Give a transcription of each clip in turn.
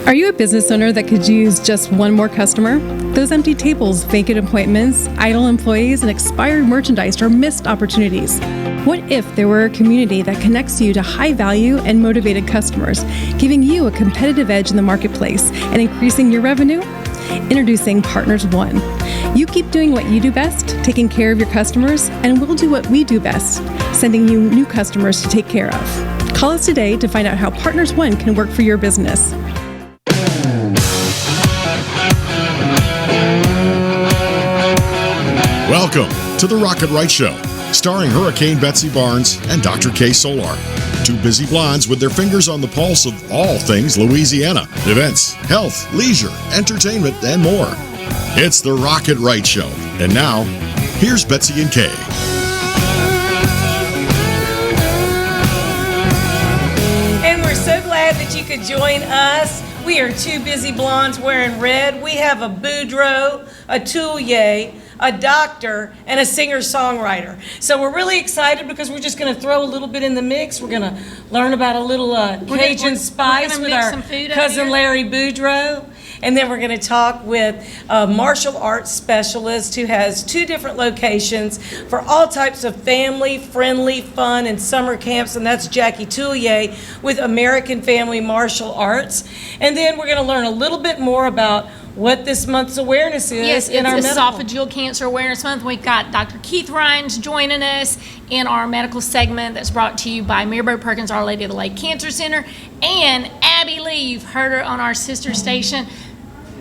Are you a business owner that could use just one more customer? Those empty tables, vacant appointments, idle employees, and expired merchandise are missed opportunities. What if there were a community that connects you to high-value and motivated customers, giving you a competitive edge in the marketplace and increasing your revenue? Introducing Partners One. You keep doing what you do best, taking care of your customers, and we'll do what we do best, sending you new customers to take care of. Call us today to find out how Partners One can work for your business. Welcome to the Rocket Right Show, starring Hurricane Betsy Barnes and Dr. K. Solar. Two busy blondes with their fingers on the pulse of all things Louisiana. Events, health, leisure, entertainment, and more. It's the Rocket Right Show. And now, here's Betsy and Kay. And we're so glad that you could join us. We are two busy blondes wearing red. We have a Boudreaux, a Thibodeaux, a doctor, and a singer-songwriter. So we're really excited because we're just going to throw a little bit in the mix. We're going to learn about a little Cajun spice with our cousin Larry Boudreaux. And then we're going to talk with a martial arts specialist who has two different locations for all types of family-friendly fun and summer camps, and that's Jackie Thibodeaux with American Family Martial Arts. And then we're going to learn a little bit more about what this month's awareness is in our medical. Esophageal Cancer Awareness Month. We've got Dr. Keith Rhines joining us in our medical segment that's brought to you by Mirabel Perkins Our Lady of the Lake Cancer Center. And Abby Lee, you've heard her on our sister station,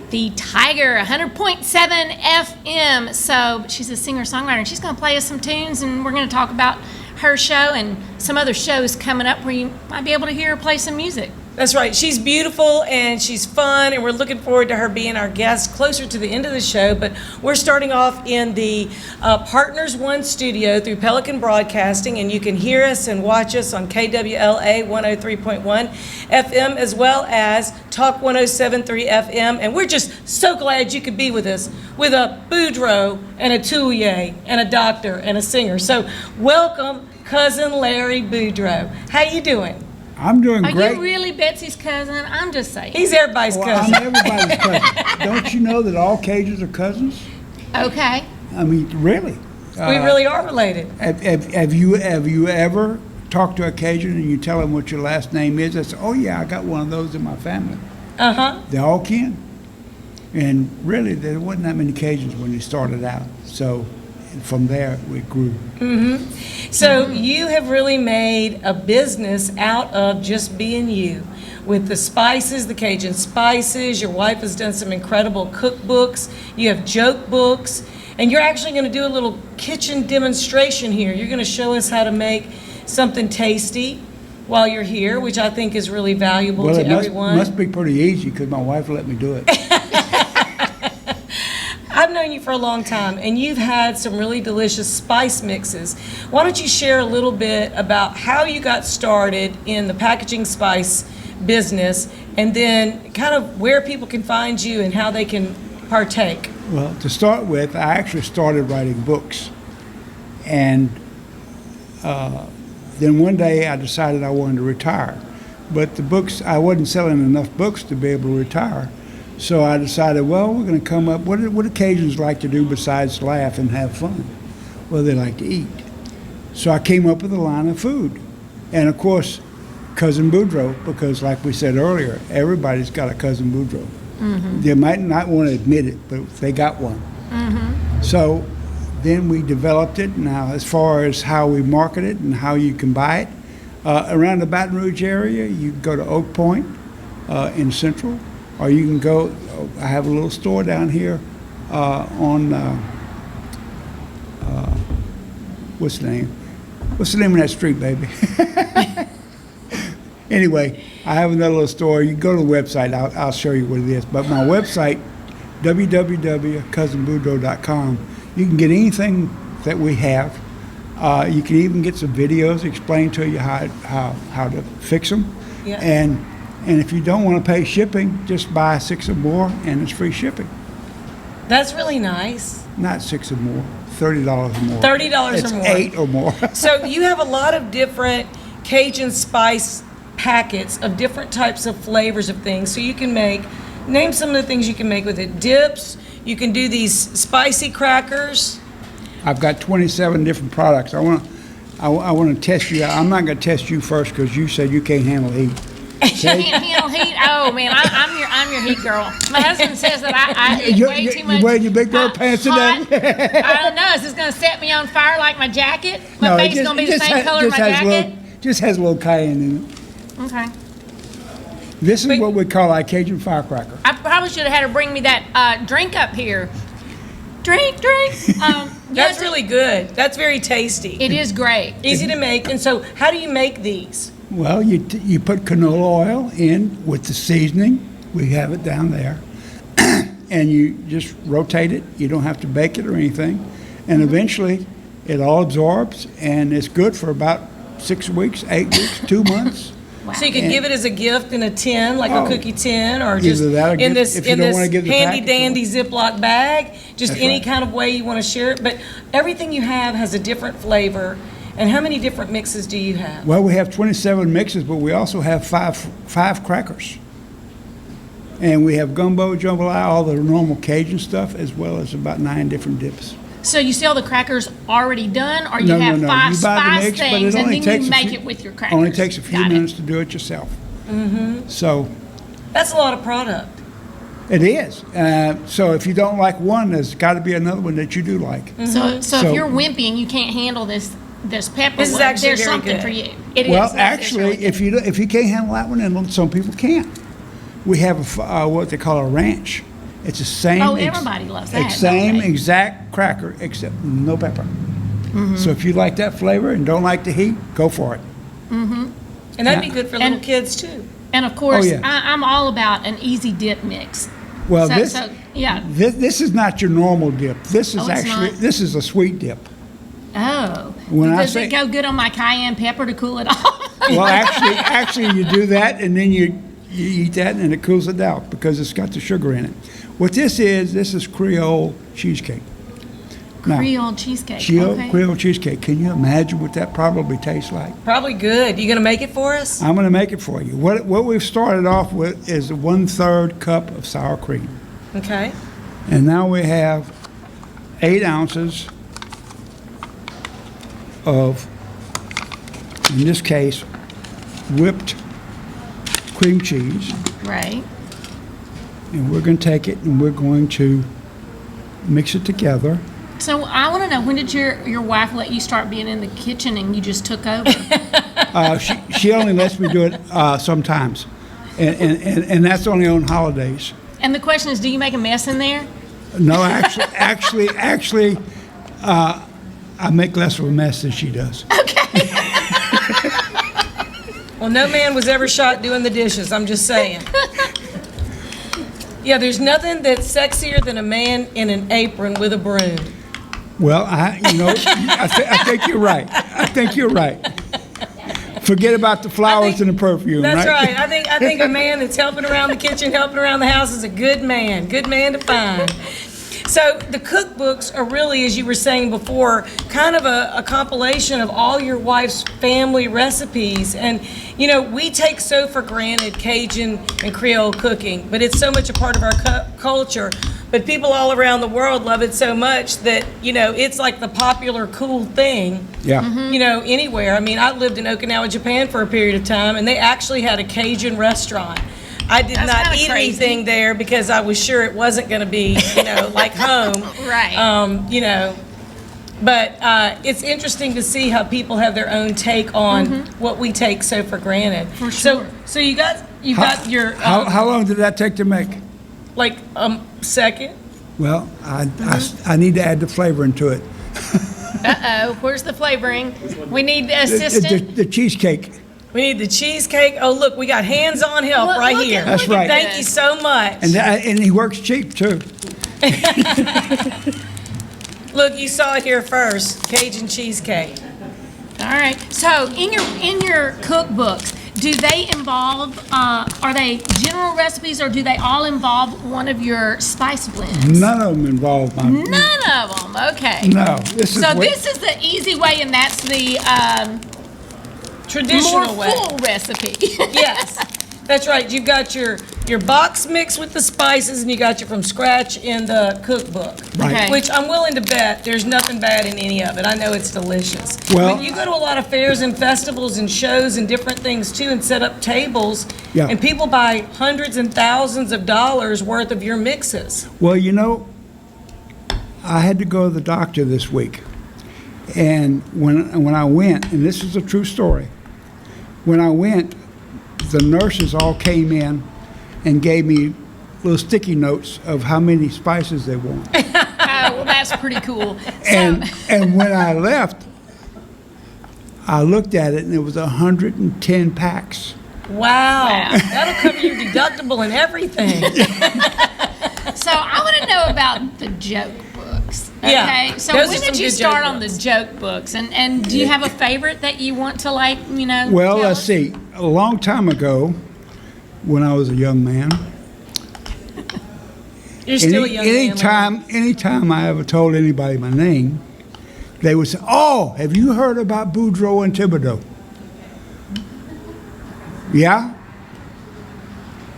the Tiger, 100.7 FM. So she's a singer-songwriter, and she's going to play us some tunes, and we're going to talk about her show and some other shows coming up where you might be able to hear her play some music. That's right. She's beautiful and she's fun, and we're looking forward to her being our guest closer to the end of the show. But we're starting off in the Partners One studio through Pelican Broadcasting, and you can hear us and watch us on KWLA 103.1 FM as well as Talk 107.3 FM. And we're just so glad you could be with us with a Boudreaux and a Thibodeaux and a doctor and a singer. So welcome, cousin Larry Boudreaux. How you doing? I'm doing great. Are you really Betsy's cousin? I'm just saying. He's everybody's cousin. I'm everybody's cousin. Don't you know that all Cajuns are cousins? Okay. I mean, really. We really are related. Have you ever talked to a Cajun and you tell them what your last name is? They say, oh yeah, I got one of those in my family. Uh-huh. They all can. And really, there wasn't that many Cajuns when they started out. So from there, we grew. Mm-hmm. So you have really made a business out of just being you. With the spices, the Cajun spices, your wife has done some incredible cookbooks. You have joke books. And you're actually going to do a little kitchen demonstration here. You're going to show us how to make something tasty while you're here, which I think is really valuable to everyone. It must be pretty easy because my wife let me do it. I've known you for a long time, and you've had some really delicious spice mixes. Why don't you share a little bit about how you got started in the packaging spice business, and then kind of where people can find you and how they can partake? Well, to start with, I actually started writing books. And then one day I decided I wanted to retire. But the books, I wasn't selling enough books to be able to retire. So I decided, well, we're going to come up, what do Cajuns like to do besides laugh and have fun? Well, they like to eat. So I came up with a line of food. And of course, Cousin Boudreaux, because like we said earlier, everybody's got a Cousin Boudreaux. Mm-hmm. They might not want to admit it, but they got one. Mm-hmm. So then we developed it. Now, as far as how we market it and how you can buy it, around the Baton Rouge area, you can go to Oak Point in Central. Or you can go, I have a little store down here on, what's the name? What's the name of that street, baby? Anyway, I have another little store. You can go to the website, I'll show you what it is. But my website, www.cousinboudreaux.com, you can get anything that we have. You can even get some videos explain to you how to fix them. Yeah. And if you don't want to pay shipping, just buy 6 or more, and it's free shipping. That's really nice. Not 6 or more, $30 or more. $30 it's or more. 8 or more. So you have a lot of different Cajun spice packets of different types of flavors of things. So you can name some of the things you can make with it. Dips, you can do these spicy crackers. I've got 27 different products. I want to test you. I'm not going to test you first because you said you can't handle heat. Can't handle heat. Oh man, I'm your heat girl. My husband says that I eat way too much. You wearing your big girl pants hot. today? I don't know. Is this going to set me on fire like my jacket? My face is going to be the same color as my jacket. Just has a little cayenne in it. Okay. This is what we call our Cajun firecracker. I probably should have had her bring me that drink up here. Drink. That's really good. That's very tasty. It is great. Easy to make. And so how do you make these? Well, you put canola oil in with the seasoning. We have it down there. And you just rotate it. You don't have to bake it or anything. And eventually it all absorbs, and it's good for about 6 weeks, 8 weeks, 2 months. Wow. So you could give it as a gift in a tin, like a cookie tin, or just either that or in this if you don't wanna give the handy package dandy Ziploc bag, just That's any right. kind of way you want to share it. But everything you have has a different flavor. And how many different mixes do you have? Well, we have 27 mixes, but we also have five crackers. And we have gumbo, jambalaya, all the normal Cajun stuff, as well as about 9 different dips. So you sell the crackers already done, or you No, have no. five You buy the spice mix, but things, it and only then takes you a make few- it with your crackers? Only takes a few Got it. minutes to do it yourself. So That's a lot of product. it is. So if you don't like one, there's got to be another one that you do like. So So- if you're wimpy and you can't handle this pepper This is one, actually there's very something good. for you. It is. Well, It's actually, really good. if you can't handle that one, then some people can't. We have what they call a ranch. It's the same. Oh, everybody loves that, Same don't they? exact cracker except no pepper. Mm-hmm. So if you like that flavor and don't like the heat, go for it. And that'd be Yeah. good for little And- kids too. And of course, Oh, yeah. I'm all about an easy dip mix. Well, Yeah. this is not your normal dip. This is Oh, it's actually not? this is a sweet dip. Oh. When I Does say- it go good on my cayenne pepper to cool it off? Well, actually, you do that, and then you eat that, and it cools it down because it's got the sugar in it. What this is Creole cheesecake. Now, Creole cheesecake. Okay. Creole cheesecake. Can you imagine what that probably tastes like? Probably good. You gonna make it for us? I'm going to make it for you. What we've started off with is 1/3 cup of sour cream, Okay. and now we have 8 ounces of, in this case, whipped cream cheese. Right. And we're going to take it and we're going to mix it together. So I want to know, when did your wife let you start being in the kitchen and you just took over? She only lets me do it sometimes, and that's only on holidays. And the question is, do you make a mess in there? No, actually, I make less of a mess than she does. Well, no man was ever shot doing the dishes. I'm just saying. Yeah, there's nothing that's sexier than a man in an apron with a broom. Well, I think you're right. I think you're right. Forget about the flowers and the perfume. That's right. I think a man that's helping around the kitchen, helping around the house is a good man. Good man to find. So the cookbooks are really, as you were saying before, kind of a compilation of all your wife's family recipes. And, you know, we take so for granted Cajun and Creole cooking, but it's so much a part of our culture. But people all around the world love it so much that, you know, it's like the popular cool thing. Yeah. You know, anywhere. I mean, I lived in Okinawa, Japan for a period of time, and they actually had a Cajun restaurant. I did That's not kinda eat crazy. anything there because I was sure it wasn't going to be, you know, like home. Right. You know, but it's interesting to see how people have their own take on what we take so for granted. For sure. So you got your How long did that take to make? like second. Well, I need to add the flavor into it. Uh-oh, where's the flavoring? We need the assistant. The cheesecake. We need the cheesecake. Oh, look, we got hands-on help Look- right look here. at- That's look at right. Thank this. you so much. And he works cheap too. Look, you saw it here first. Cajun cheesecake. All right. So in your cookbooks, do they involve? Are they general recipes, or do they all involve one of your spice blends? None of them involve my. None of them. Okay. No, this is. So what- this is the easy way, and that's the traditional more way. full recipe. Yes, that's right. You've got your box mix with the spices, and you got your from scratch in the cookbook. Right. Okay. Which I'm willing to bet there's nothing bad in any of it. I know it's delicious. Well- But you go to a lot of fairs and festivals and shows and different things too, and set up tables, Yeah. and people buy hundreds and thousands of dollars worth of your mixes. Well, you know, I had to go to the doctor this week. And when I went, and this is a true story, when I went, the nurses all came in and gave me little sticky notes of how many spices they want. Well, that's pretty cool. And when I left, I looked at it and it was 110 packs. Wow. That'll cover your deductible and everything. So I want to know about the joke books. Okay. Yeah, So those are when some did you good start joke on the books. joke books? And do you have a favorite that you want to Well, tell let's us? see. A long time ago, when I was a young man, You're still a young man. anytime I ever told anybody my name, they would say, "Oh, have you heard about Boudreaux and Thibodeaux?" Yeah?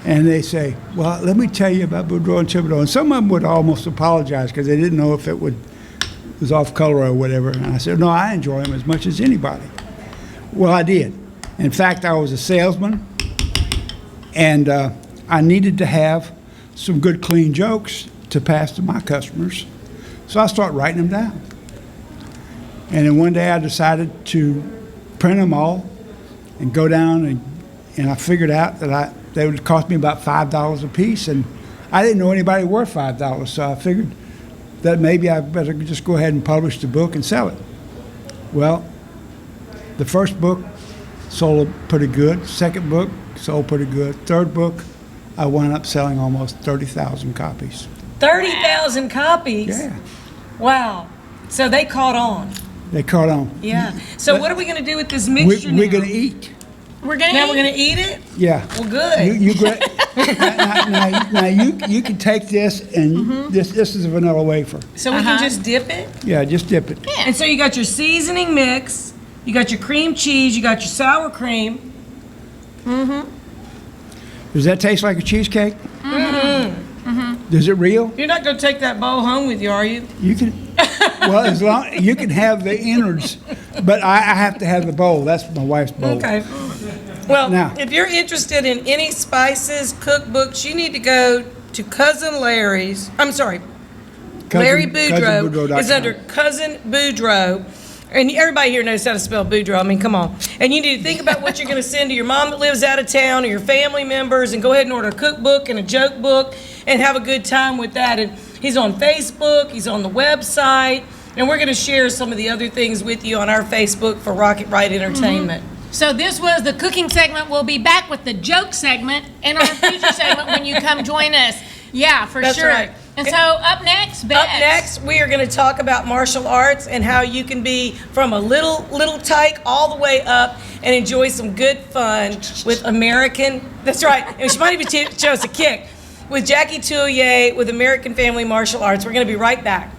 And they say, "Well, let me tell you about Boudreaux and Thibodeaux." And some of them would almost apologize because they didn't know if it was off color or whatever. And I said, "No, I enjoy them as much as anybody." Well, I did. In fact, I was a salesman, and I needed to have some good, clean jokes to pass to my customers. So I started writing them down. And then one day I decided to print them all and go down, and I figured out that they would cost me about $5 a piece, and I didn't know anybody worth $5, so I figured that maybe I better just go ahead and publish the book and sell it. Well, the first book sold pretty good. Second book sold pretty good. Third book, I wound up selling almost 30,000 copies. 30,000 copies? Yeah, Wow. So they caught on. they caught on. Yeah. So what are we going to do with this mixture We're now? going to eat. We're gonna Now eat. we're going to eat it? Yeah. Well, good. Now you can take this and this is a vanilla wafer. So we can just dip it? Yeah, just dip it. And so you got your seasoning mix, you got your cream cheese, you got your sour cream. Does that taste like a cheesecake? Is it real? You're not going to take that bowl home with you, are you? You can. Well, as long you can have the innards, but I have to have the bowl. That's my wife's bowl. Okay. Well, Now- if you're interested in any spices, cookbooks, you need to go to Cousin Larry's. I'm sorry, Larry Boudreaux CousinBoudreaux.com. is under Cousin Boudreaux. And everybody here knows how to spell Boudreaux. I mean, come on. And you need to think about what you're going to send to your mom that lives out of town or your family members, and go ahead and order a cookbook and a joke book and have a good time with that. And he's on Facebook, he's on the website, and we're going to share some of the other things with you on our Facebook for Rocket Right Entertainment. So this was the cooking segment. We'll be back with the joke segment in our future segment when you come join us. Yeah, for That's sure. right. And so up next, Beth. Up next, we are going to talk about martial arts and how you can be from a little tyke all the way up and enjoy some good fun with American. That's right. And she might even show us a kick with Jackie Tullier with American Family Martial Arts. We're going to be right back.